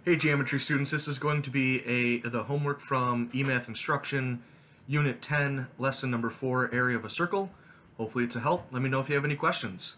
Hey geometry students, this is going to be the homework from eMath instruction, unit 10, lesson number 4, area of a circle. Hopefully it's a help. Let me know if you have any questions.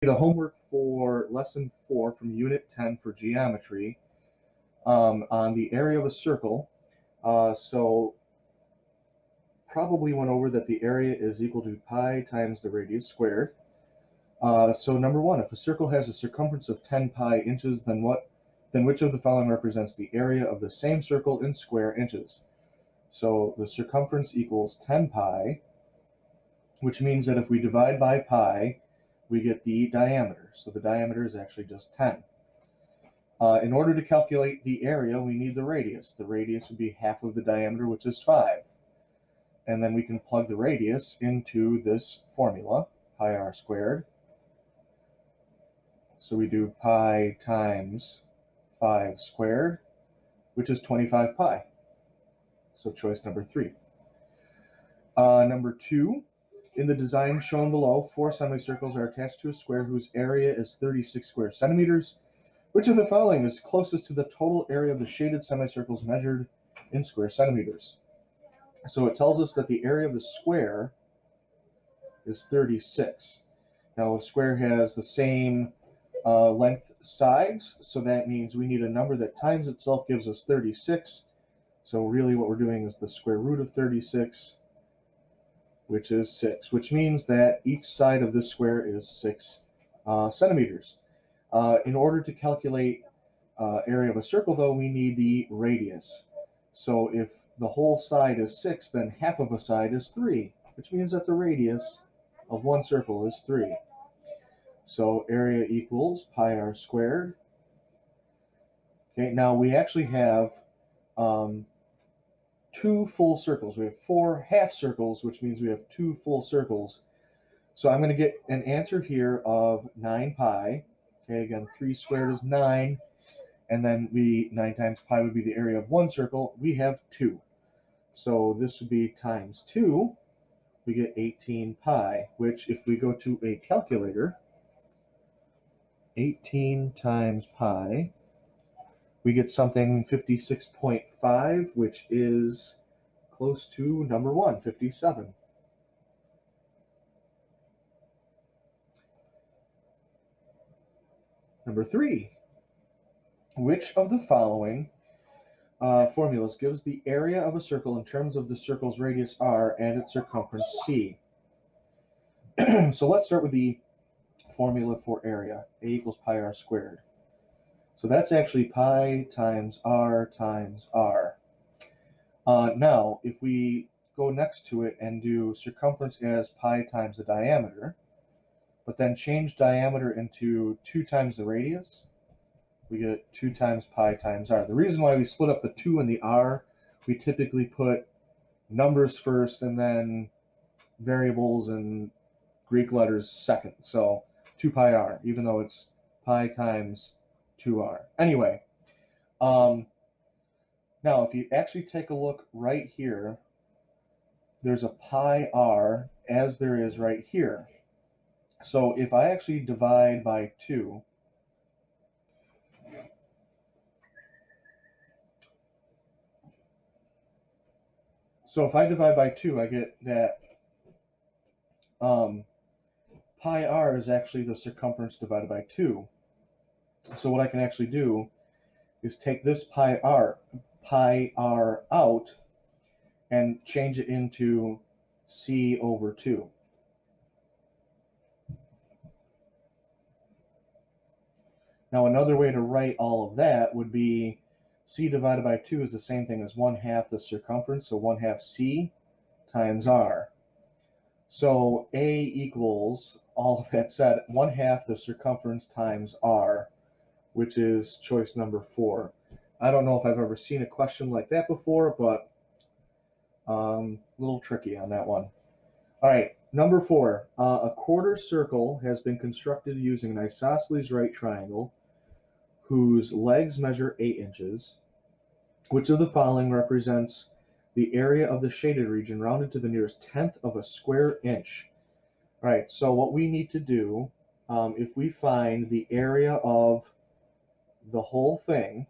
The homework for lesson 4 from unit 10 for geometry on the area of a circle. So probably went over that the area is equal to pi times the radius squared. So number 1, if a circle has a circumference of 10 pi inches, then which of the following represents the area of the same circle in square inches? So the circumference equals 10 pi, which means that if we divide by pi, we get the diameter. So the diameter is actually just 10. In order to calculate the area, we need the radius. The radius would be half of the diameter, which is 5. And then we can plug the radius into this formula, pi r squared. So we do pi times 5 squared, which is 25 pi. So choice number 3. Number 2, in the design shown below, 4 semicircles are attached to a square whose area is 36 square centimeters. Which of the following is closest to the total area of the shaded semicircles measured in square centimeters? So it tells us that the area of the square is 36. Now the square has the same length sides, so that means we need a number that times itself gives us 36. So really what we're doing is the square root of 36, which is 6, which means that each side of this square is 6 centimeters. In order to calculate area of a circle, though, we need the radius. So if the whole side is 6, then half of a side is 3, which means that the radius of one circle is 3. So area equals pi r squared. Okay, now we actually have 2 full circles. We have 4 half circles, which means we have 2 full circles. So I'm going to get an answer here of 9 pi. Okay, again, 3 squared is 9. And then 9 times pi would be the area of one circle. We have 2. So this would be times 2. We get 18 pi, which if we go to a calculator, 18 times pi, we get something 56.5, which is close to number 1, 57. Number 3, which of the following formulas gives the area of a circle in terms of the circle's radius r and its circumference c? So let's start with the formula for area. A equals pi r squared. So that's actually pi times r times r. Now, if we go next to it and do circumference as pi times the diameter, but then change diameter into 2 times the radius, we get 2 times pi times r. The reason why we split up the 2 and the r, we typically put numbers first and then variables and Greek letters second. So 2 pi r, even though it's pi times 2r. Anyway, now if you actually take a look right here, there's a pi r as there is right here. So if I actually divide by 2, I get that pi r is actually the circumference divided by 2. So what I can actually do is take this pi r out and change it into c over 2. Now another way to write all of that would be c divided by 2 is the same thing as 1/2 the circumference, so 1/2 c times r. So a equals, all of that said, 1/2 the circumference times r, which is choice number 4. I don't know if I've ever seen a question like that before, but a little tricky on that one. All right, number 4. A quarter circle has been constructed using an isosceles right triangle whose legs measure 8 inches. Which of the following represents the area of the shaded region rounded to the nearest tenth of a square inch? All right, so what we need to do, if we find the area of the whole thing,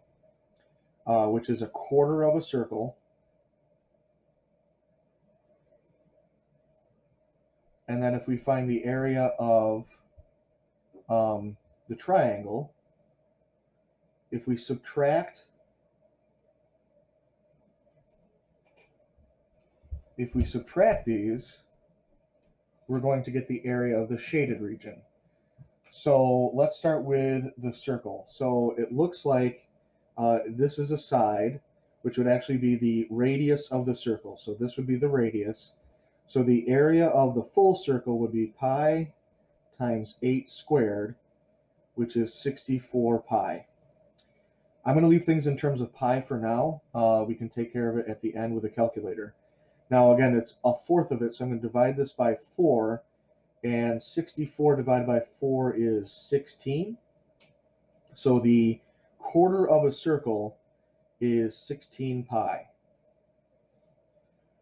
which is a quarter of a circle, and then if we find the area of the triangle, if we subtract these, we're going to get the area of the shaded region. So let's start with the circle. So it looks like this is a side, which would actually be the radius of the circle. So this would be the radius. So the area of the full circle would be pi times 8 squared, which is 64 pi. I'm going to leave things in terms of pi for now. We can take care of it at the end with a calculator. Now, again, it's a fourth of it, so I'm going to divide this by 4, and 64 divided by 4 is 16. So the quarter of a circle is 16 pi.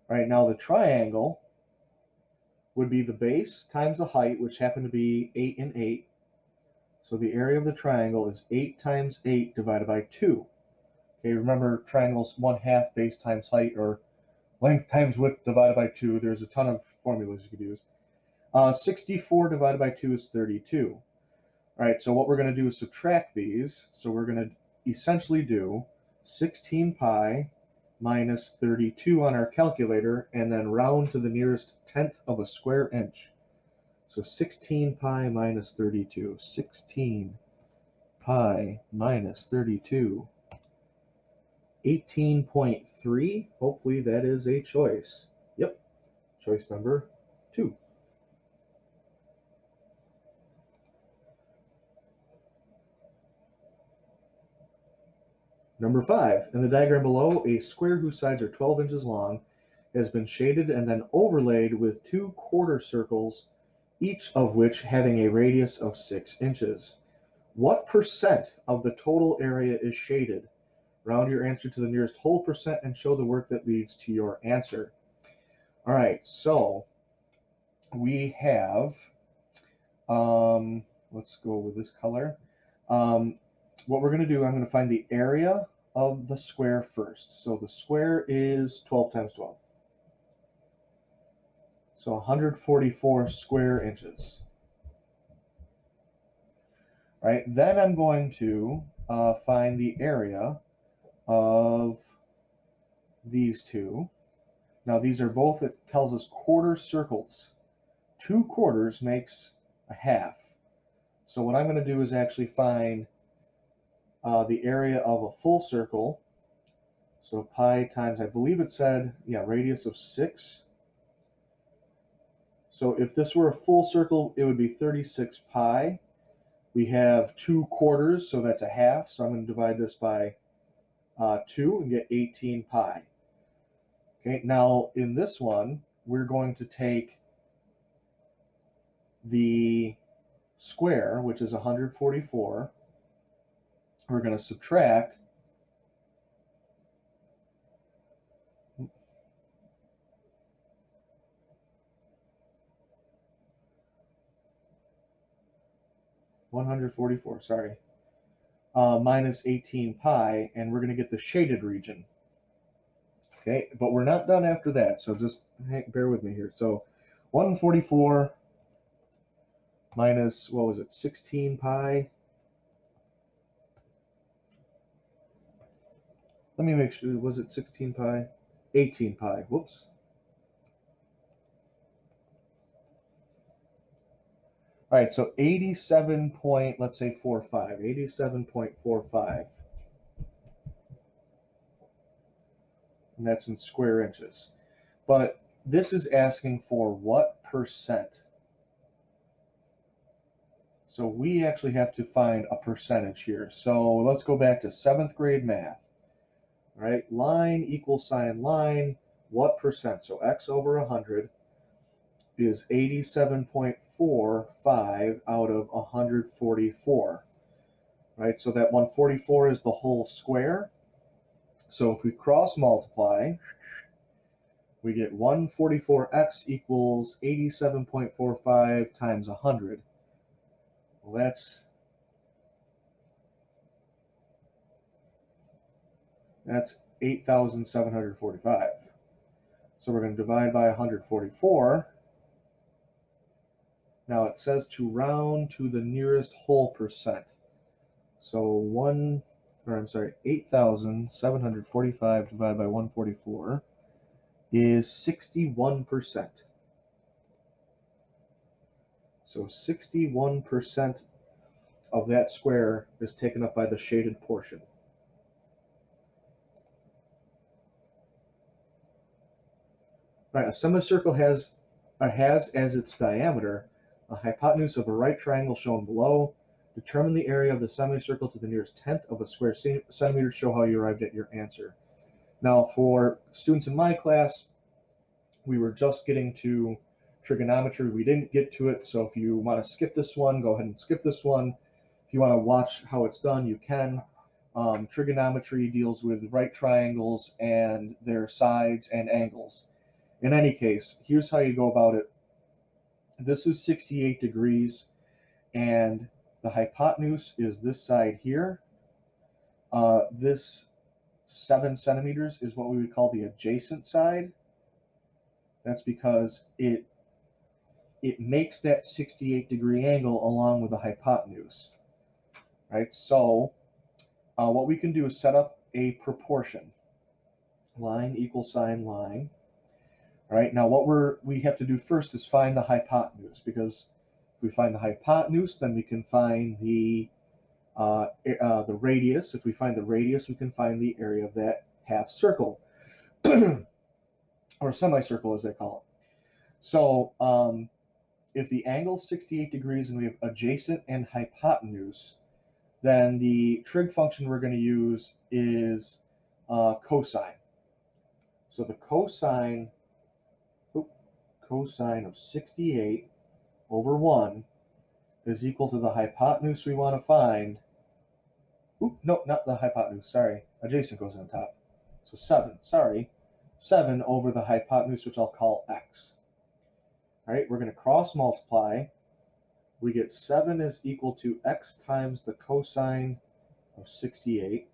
All right, now the triangle would be the base times the height, which happened to be 8 and 8. So the area of the triangle is 8 times 8 divided by 2. Okay, remember triangles 1/2 base times height, or length times width divided by 2. There's a ton of formulas you could use. 64 divided by 2 is 32. All right, so what we're going to do is subtract these. So we're going to essentially do 16 pi minus 32 on our calculator, and then round to the nearest tenth of a square inch. So 16 pi minus 32. 16 pi minus 32. 18.3. Hopefully that is a choice. Yep, choice number 2. Number 5, in the diagram below, a square whose sides are 12 inches long has been shaded and then overlaid with 2 quarter circles, each of which having a radius of 6 inches. What percent of the total area is shaded? Round your answer to the nearest whole percent and show the work that leads to your answer. All right, so we have, let's go with this color. What we're going to do, I'm going to find the area of the square first. So the square is 12 times 12. So 144 square inches. All right, then I'm going to find the area of these two. Now these are both, it tells us quarter circles. 2 quarters makes a half. So what I'm going to do is actually find the area of a full circle. So pi times, I believe it said, radius of 6. So if this were a full circle, it would be 36 pi. We have 2 quarters, so that's a half. So I'm going to divide this by 2 and get 18 pi. Okay, now in this one, we're going to take the square, which is 144. We're going to subtract 144, sorry, minus 18 pi, and we're going to get the shaded region. Okay, but we're not done after that, so just bear with me here. So 144 minus, what was it, 16 pi? Let me make sure, was it 16 pi? 18 pi, whoops. All right, so 87 point, let's say 45, 87.45. And that's in square inches. But this is asking for what percent? So we actually have to find a percentage here. So let's go back to 7th grade math. All right, line equals sign line, what percent? So x over 100 is 87.45 out of 144. Right, so that 144 is the whole square. So if we cross multiply, we get 144x equals 87.45 times 100. Well, that's That's 8,745. So we're going to divide by 144. Now it says to round to the nearest whole percent. So 8,745 divided by 144 is 61%. So 61% of that square is taken up by the shaded portion. Right, a semicircle has as its diameter a hypotenuse of a right triangle shown below. Determine the area of the semicircle to the nearest tenth of a square centimeter. Show how you arrived at your answer. Now, for students in my class, we were just getting to trigonometry. We didn't get to it, so if you want to skip this one, go ahead and skip this one. If you want to watch how it's done, you can. Trigonometry deals with right triangles and their sides and angles. In any case, here's how you go about it. This is 68 degrees, and the hypotenuse is this side here. This 7 centimeters is what we would call the adjacent side. That's because it makes that 68-degree angle along with the hypotenuse. Right? So what we can do is set up a proportion. Line equals sign line. All right, now what we have to do first is find the hypotenuse, because if we find the hypotenuse, then we can find the radius. If we find the radius, we can find the area of that half circle, or semicircle as they call it. So if the angle is 68 degrees and we have adjacent and hypotenuse, then the trig function we're going to use is cosine. So the cosine of 68 over 1 is equal to the hypotenuse we want to find. No, not the hypotenuse, sorry. Adjacent goes on top. So 7 over the hypotenuse, which I'll call x. All right, we're going to cross multiply. We get 7 is equal to x times the cosine of 68.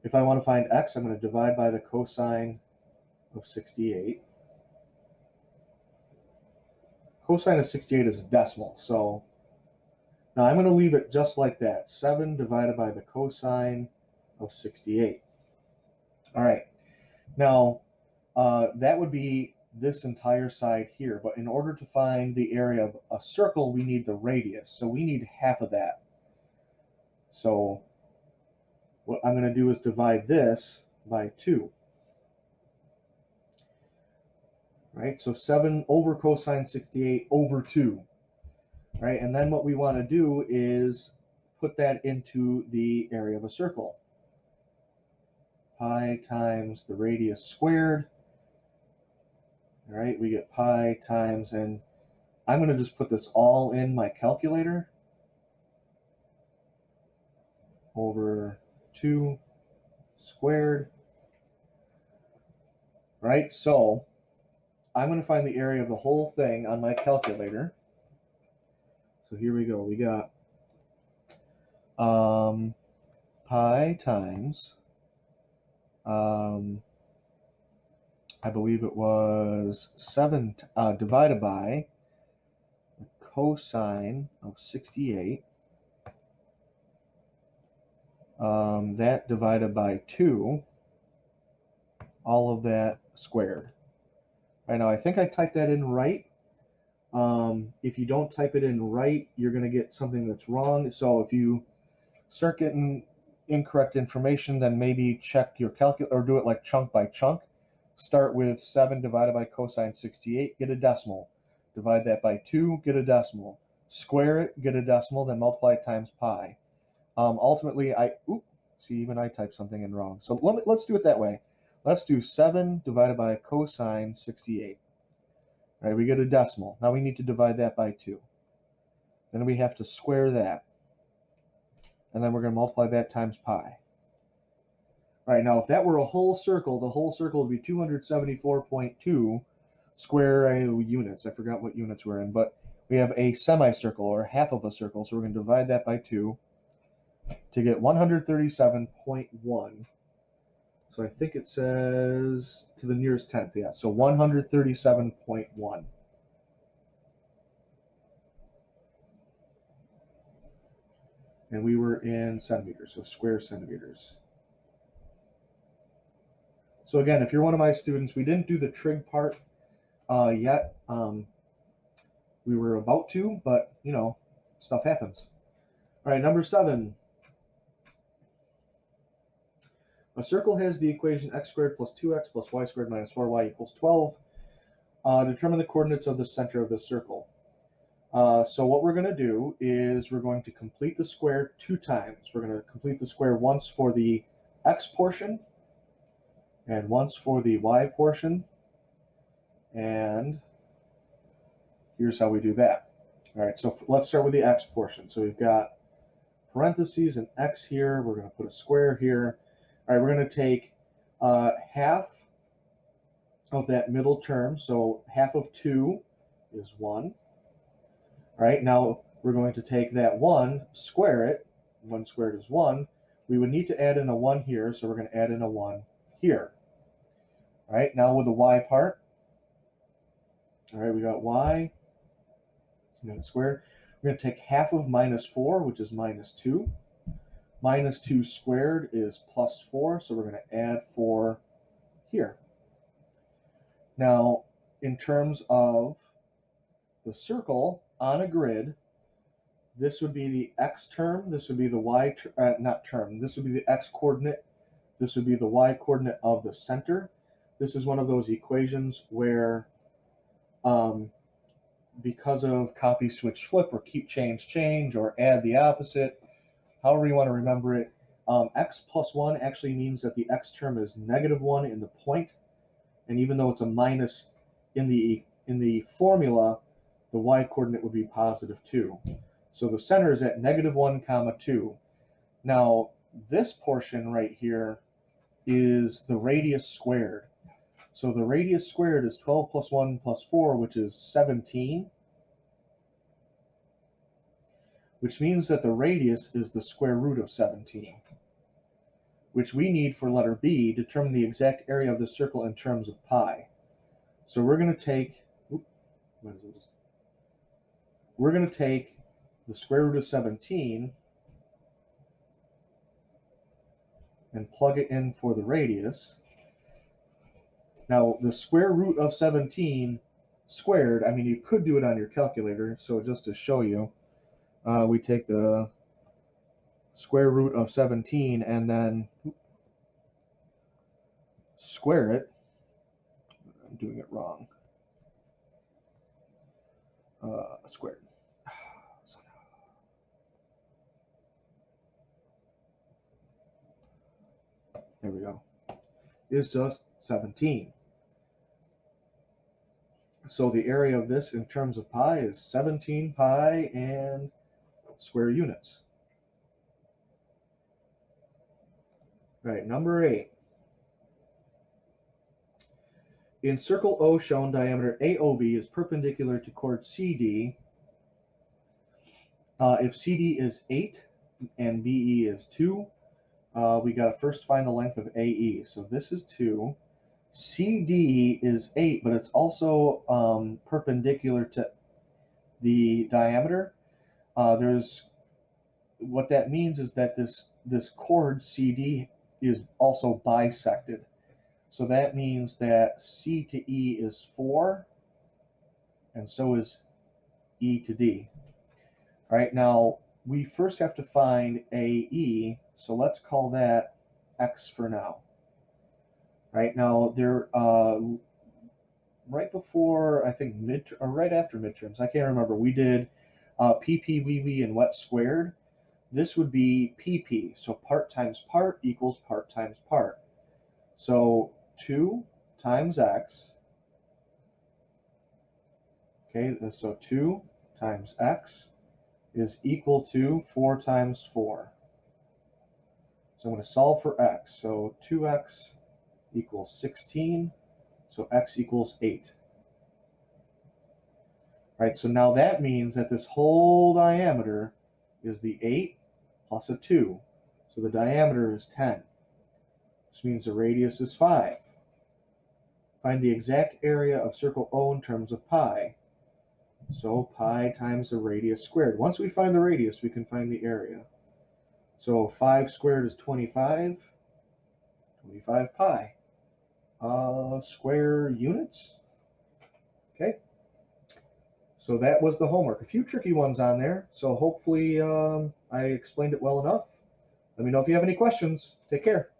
If I want to find x, I'm going to divide by the cosine of 68. Cosine of 68 is a decimal, so now I'm going to leave it just like that. 7 divided by the cosine of 68. All right, now that would be this entire side here, but in order to find the area of a circle, we need the radius, so we need half of that. So what I'm going to do is divide this by 2. Right, so 7 over cosine 68 over 2. Right, and then what we want to do is put that into the area of a circle. Pi times the radius squared. All right, we get pi times, and I'm going to just put this all in my calculator, over 2 squared. Right, so I'm going to find the area of the whole thing on my calculator. So here we go. We got pi times, I believe it was 7 divided by the cosine of 68. That divided by 2. All of that squared. Right, now I think I typed that in right. If you don't type it in right, you're going to get something that's wrong. So if you start getting incorrect information, then maybe check your calculator or do it like chunk by chunk. Start with 7 divided by cosine 68, get a decimal. Divide that by 2, get a decimal. Square it, get a decimal, then multiply it times pi. Ultimately, see, even I typed something in wrong. So let's do it that way. Let's do 7 divided by cosine 68. All right, we get a decimal. Now we need to divide that by 2. Then we have to square that. And then we're going to multiply that times pi. All right, now if that were a whole circle, the whole circle would be 274.2 square units. I forgot what units we're in, but we have a semicircle, or half of a circle, so we're going to divide that by 2. to get 137.1. So I think it says to the nearest tenth, yeah. So 137.1. And we were in centimeters, so square centimeters. So again, if you're one of my students, we didn't do the trig part yet. We were about to, but you know, stuff happens. All right, number 7. A circle has the equation x squared plus 2x plus y squared minus 4y equals 12. Determine the coordinates of the center of the circle. So what we're going to do is we're going to complete the square 2 times. We're going to complete the square once for the x portion and once for the y portion. And here's how we do that. All right, so let's start with the x portion. So we've got parentheses and x here. We're going to put a square here. All right, we're going to take half of that middle term. So half of 2 is 1. All right, now we're going to take that 1, square it. 1 squared is 1. We would need to add in a 1 here, so we're going to add in a 1 here. All right, now with the y part. All right, we got y. Squared. We're going to take half of minus 4, which is minus 2. Minus 2 squared is plus 4, so we're going to add 4 here. Now, in terms of the circle on a grid, this would be the x term, this would be the y, this would be the x coordinate, this would be the y coordinate of the center. This is one of those equations where because of copy, switch, flip, or keep, change, or add the opposite, however you want to remember it, x plus 1 actually means that the x term is -1 in the point, and even though it's a minus in the formula, the y coordinate would be +2. So the center is at -1, 2. Now this portion right here is the radius squared. So the radius squared is 12 plus 1 plus 4, which is 17. Which means that the radius is the square root of 17. Which we need for letter B, determine the exact area of the circle in terms of pi. So we're going to take, the square root of 17 and plug it in for the radius. Now, the square root of 17 squared, I mean, you could do it on your calculator. So just to show you, we take the square root of 17 and then square it. I'm doing it wrong. Squared. There we go. Is just 17. So the area of this in terms of pi is 17 pi and square units. Right, number 8. In circle O shown, diameter AOB is perpendicular to chord CD. If CD is 8 and BE is 2, we got to first find the length of AE. So this is 2. CD is 8, but it's also perpendicular to the diameter. What that means is that this chord CD is also bisected. So that means that C to E is 4, and so is E to D. All right, now we first have to find AE, so let's call that X for now. Right now, they're right before, I think, right after midterms, I can't remember, we did PP, wee, and wet squared. This would be PP, so part times part equals part times part. So 2 times X, okay, so 2 times X is equal to 4 times 4. So I'm going to solve for X. So 2X equals 16, so X equals 8. All right, so now that means that this whole diameter is the 8 plus a 2. So the diameter is 10. This means the radius is 5. Find the exact area of circle O in terms of pi. So pi times the radius squared. Once we find the radius, we can find the area. So 5 squared is 25. 25 pi. Square units. Okay. So that was the homework. A few tricky ones on there. So hopefully I explained it well enough. Let me know if you have any questions. Take care.